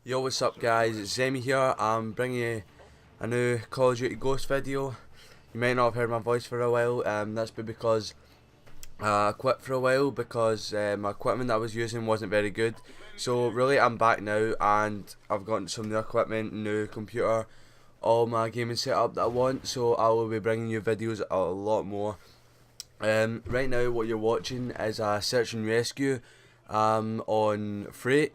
Yo, what's up guys, it's Zemi here. I'm bringing you a new Call of Duty Ghosts video. You might not have heard my voice for a while, that's been because I quit for a while because my equipment that I was using wasn't very good. So really I'm back now and I've gotten some new equipment, new computer, all my gaming setup that I want, so I will be bringing you videos a lot more. Right now what you're watching is a search and rescue on Freight.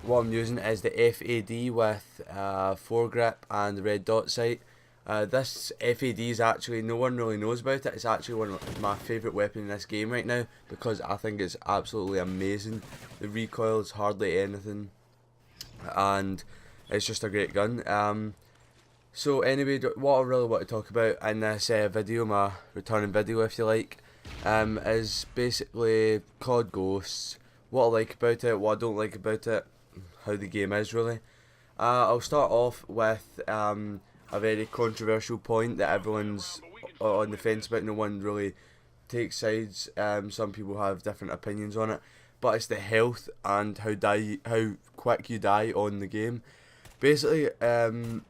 What I'm using is the FAD with foregrip and the red dot sight. This FAD is actually, no one really knows about it. It's actually one of my favourite weapons in this game right now because I think it's absolutely amazing. The recoil is hardly anything and it's just a great gun. So anyway, what I really want to talk about in this video, my returning video if you like, is basically COD Ghosts. What I like about it, what I don't like about it, how the game is really. I'll start off with a very controversial point that everyone's on the fence about. No one really takes sides. Some people have different opinions on it, but it's the health and how quick you die on the game. Basically, on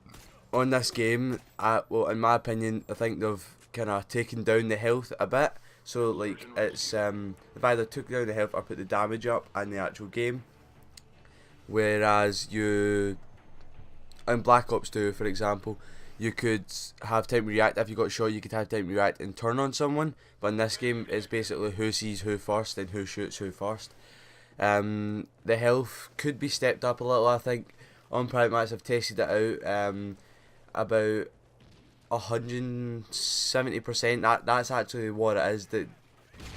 this game, well, in my opinion, I think they've kind of taken down the health a bit. So like it's they've either took down the health or put the damage up in the actual game. Whereas you in Black Ops 2, for example, you could have time to react. If you got shot, you could have time to react and turn on someone. But in this game, it's basically who sees who first and who shoots who first. The health could be stepped up a little. I think on private match I've tested it out. About 170%. That's actually what it is that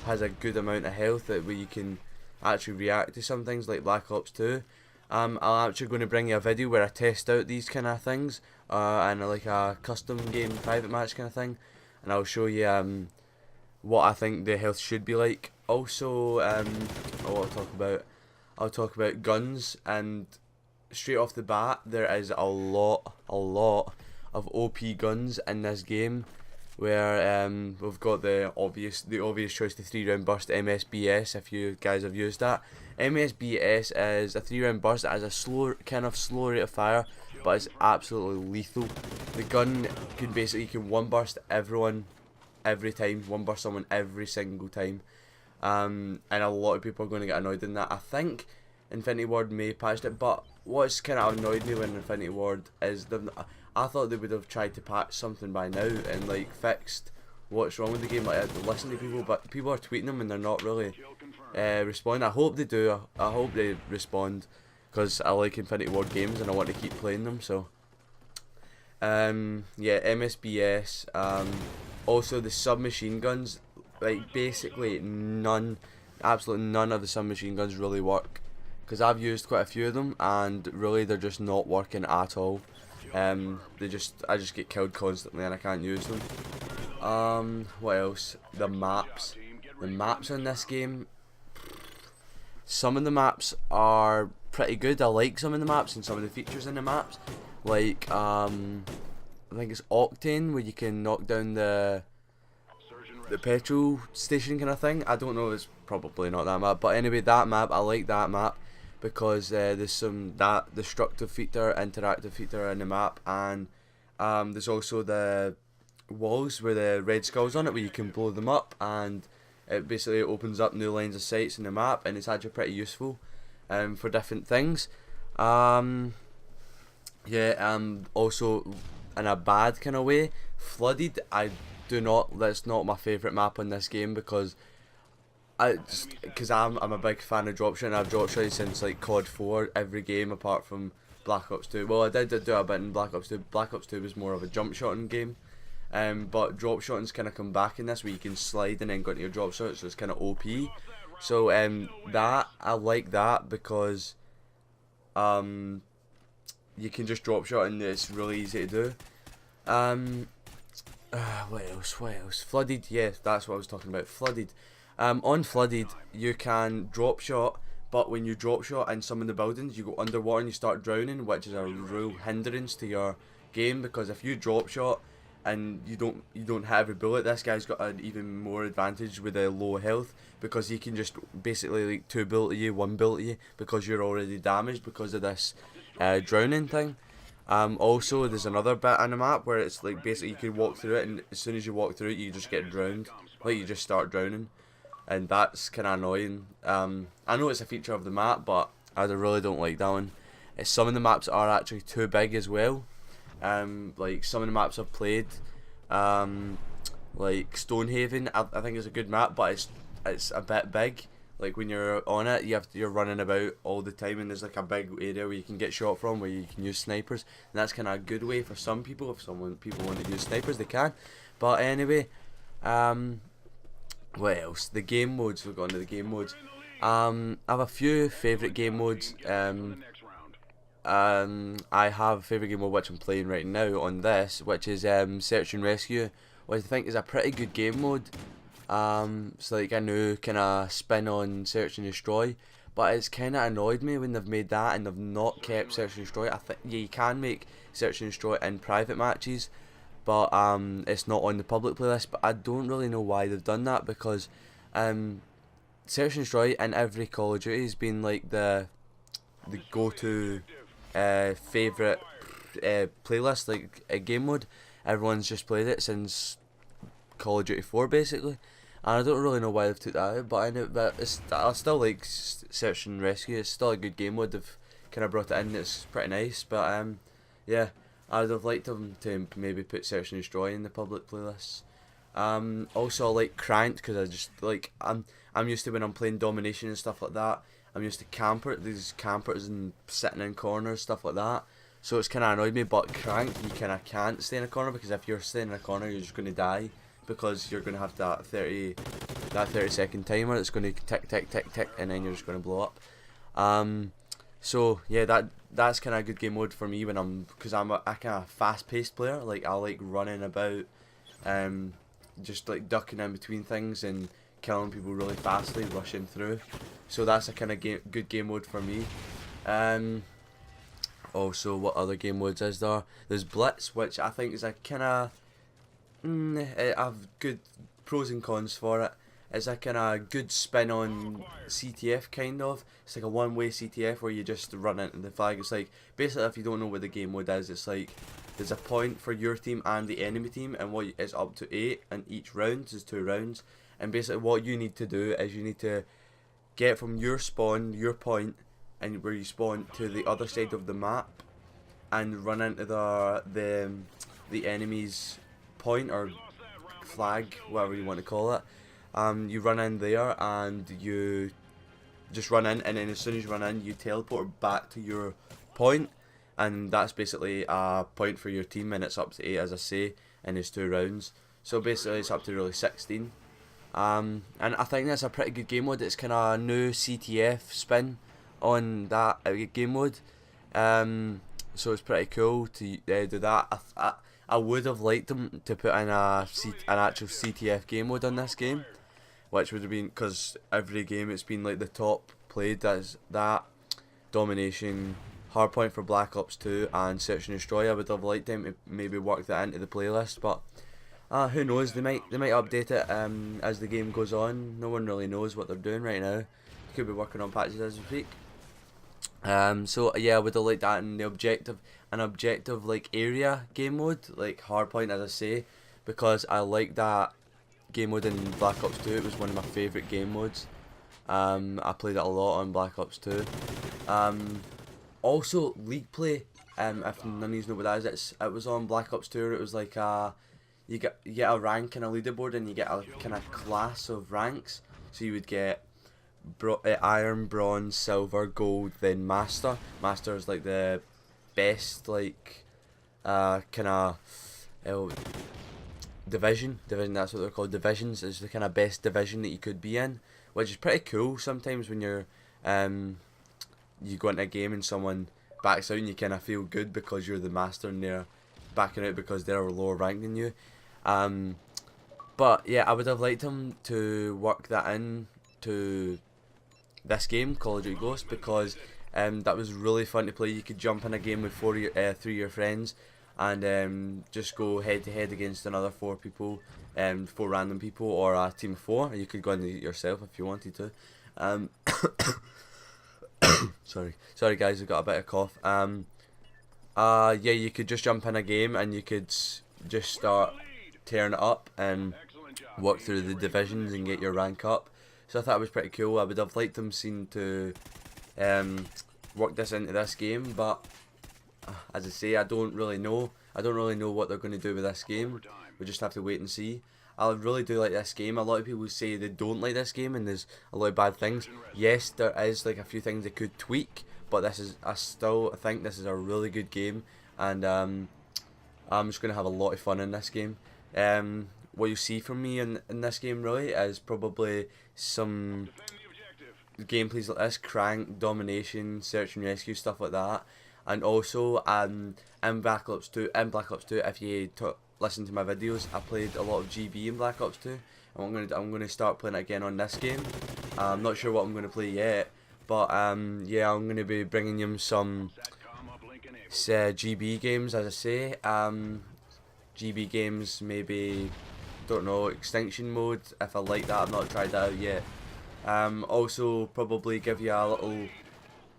has a good amount of health, that where you can actually react to some things like Black Ops 2. I'm actually going to bring you a video where I test out these kind of things, and like a custom game private match kind of thing, and I'll show you what I think the health should be like. Also, I'll talk about guns, and straight off the bat there is a lot of OP guns in this game, where we've got the obvious choice, the 3-round burst MSBS. If you guys have used that, MSBS is a 3-round burst that has a slow rate of fire, but it's absolutely lethal. The gun can basically, you can one burst everyone every time, one burst someone every single time, and a lot of people are going to get annoyed in that. I think Infinity Ward may have patched it, but what's kind of annoyed me when Infinity Ward is I thought they would have tried to patch something by now and like fixed what's wrong with the game. Like, I listen to people, but people are tweeting them and they're not really responding. I hope they do. I hope they respond, because I like Infinity Ward games and I want to keep playing them. So yeah, MSBS. Also the submachine guns, like basically absolutely none of the submachine guns really work, because I've used quite a few of them and really they're just not working at all. I just get killed constantly and I can't use them. What else? The maps in this game, some of the maps are pretty good. I like some of the maps and some of the features in the maps, like I think it's Octane, where you can knock down the petrol station kind of thing. I don't know, it's probably not that map, but anyway, that map, I like that map because there's some destructive feature, interactive feature in the map, and there's also the walls with the red skulls on it where you can blow them up, and it basically opens up new lines of sights in the map, and it's actually pretty useful for different things. Also in a bad kind of way, Flooded, that's not my favourite map on this game, because I'm a big fan of drop shotting. I've drop shotted since like COD 4 every game apart from Black Ops 2. Well, I did do a bit in Black Ops 2. Black Ops 2 was more of a jump shotting game, but drop shotting's kind of come back in this, where you can slide and then go into your drop shot, so it's kind of OP. So that I like that because you can just drop shot and it's really easy to do. What else? Flooded, yeah, that's what I was talking about. Flooded. On Flooded, you can drop shot, but when you drop shot in some of the buildings, you go underwater and you start drowning, which is a real hindrance to your game, because if you drop shot and you don't hit every bullet. This guy's got an even more advantage with a low health, because he can just basically like 2 bullet you, 1 bullet you, because you're already damaged because of this drowning thing. Also, there's another bit on the map where it's like basically you can walk through it, and as soon as you walk through it, you just get drowned. Like, you just start drowning, and that's kind of annoying. I know it's a feature of the map, but I really don't like that one. Some of the maps are actually too big as well. Like some of the maps I've played, like Stonehaven, I think is a good map, but it's a bit big. Like when you're on it, you're running about all the time, and there's like a big area where you can get shot from, where you can use snipers, and that's kind of a good way for some people. If people want to use snipers, they can. But anyway, what else? The game modes. We've gone to the game modes. I have a few favourite game modes. I have a favourite game mode which I'm playing right now on this, which is Search and Rescue, which I think is a pretty good game mode. It's like a new kind of spin on Search and Destroy, but it's kind of annoyed me when they've made that and they've not kept Search and Destroy. I think, yeah, you can make Search and Destroy in private matches, but it's not on the public playlist. But I don't really know why they've done that, because Search and Destroy in every Call of Duty has been like the go-to favourite playlist, like a game mode. Everyone's just played it since Call of Duty 4 basically, and I don't really know why they've took that out, but I know that I still like Search and Rescue. It's still a good game mode. They've kind of brought it in. It's pretty nice, but yeah, I'd have liked them to maybe put Search and Destroy in the public playlists. Also I like Cranked, because I just like I'm used to, when I'm playing Domination and stuff like that, I'm used to these campers and sitting in corners, stuff like that. So it's kind of annoyed me. But Cranked, you kind of can't stay in a corner, because if you're staying in a corner, you're just going to die, because you're going to have that 30 second timer that's going to tick tick tick tick, and then you're just going to blow up. So yeah, that's kind of a good game mode for me when because I'm a kind of fast paced player. Like, I like running about, just like ducking in between things and killing people really fastly, rushing through. So that's a kind of good game mode for me. Also, what other game modes is there? There's Blitz, which I think is a kind of I've good pros and cons for it. It's a kind of good spin on CTF, kind of. It's like a one-way CTF where you just run into the flag. It's like, basically, if you don't know what the game mode is, it's like there's a point for your team and the enemy team, and it's up to 8, and each round is 2 rounds. And basically what you need to do is you need to get from your spawn, your point, and where you spawn, to the other side of the map, and run into the enemy's point or flag, whatever you want to call it. You run in there and you just run in, and then as soon as you run in, you teleport back to your point, and that's basically a point for your team, and it's up to 8, as I say, and it's 2 rounds. So basically it's up to really 16. And I think that's a pretty good game mode. It's kind of a new CTF spin on that game mode. So it's pretty cool to do that. I would have liked them to put in an actual CTF game mode on this game, which would have been, because every game it's been like the top played as that, Domination, Hardpoint for Black Ops 2, and Search and Destroy. I would have liked them to maybe work that into the playlist, but who knows? They might update it as the game goes on. No one really knows what they're doing right now. They could be working on patches as we speak. So yeah, I would have liked that in the an objective like area game mode, like Hardpoint, as I say, because I like that game mode in Black Ops 2. It was one of my favourite game modes. I played it a lot on Black Ops 2. Also League Play. If none of you know what that is, it was on Black Ops 2. It was like you get a rank in a leaderboard, and you get a kind of class of ranks. So you would get iron, bronze, silver, gold, then master. Master is like the best, like kind of division. That's what they're called. Divisions is the kind of best division that you could be in, which is pretty cool. Sometimes when you're you go into a game and someone backs out, and you kind of feel good because you're the master, and they're backing out because they're lower ranked than you. But yeah, I would have liked him to work that in to this game, Call of Duty Ghosts, because that was really fun to play. You could jump in a game with 3 of your friends, and just go head to head against another 4 people, 4 random people, or a team of 4. You could go in it yourself if you wanted to. Sorry guys, I've got a bit of cough. Yeah, you could just jump in a game and you could just start tearing it up and work through the divisions and get your rank up. So I thought it was pretty cool. I would have liked them seen to work this into this game, but as I say, I don't really know what they're going to do with this game. We just have to wait and see. I really do like this game. A lot of people say they don't like this game and there's a lot of bad things. Yes, there is like a few things they could tweak, but I still think this is a really good game, and I'm just going to have a lot of fun in this game. What you see from me in this game really is probably some gameplays like this, crank, domination, search and rescue, stuff like that. And also in Black Ops 2, if you listen to my videos, I played a lot of GB in Black Ops 2, and I'm gonna start playing it again on this game. I'm not sure what I'm gonna play yet, but yeah, I'm gonna be bringing you some GB games, as I say. GB games, maybe, don't know, Extinction Mode, if I like that. I've not tried that out yet. Also probably give you a little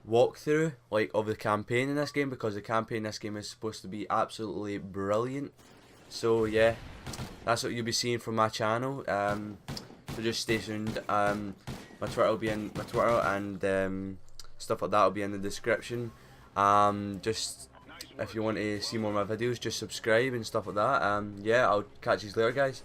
walkthrough like of the campaign in this game, because the campaign in this game is supposed to be absolutely brilliant. So yeah, that's what you'll be seeing from my channel. So just stay tuned. My Twitter will be in my Twitter, and stuff like that will be in the description. Just if you want to see more of my videos, just subscribe and stuff like that. Yeah, I'll catch you later, guys.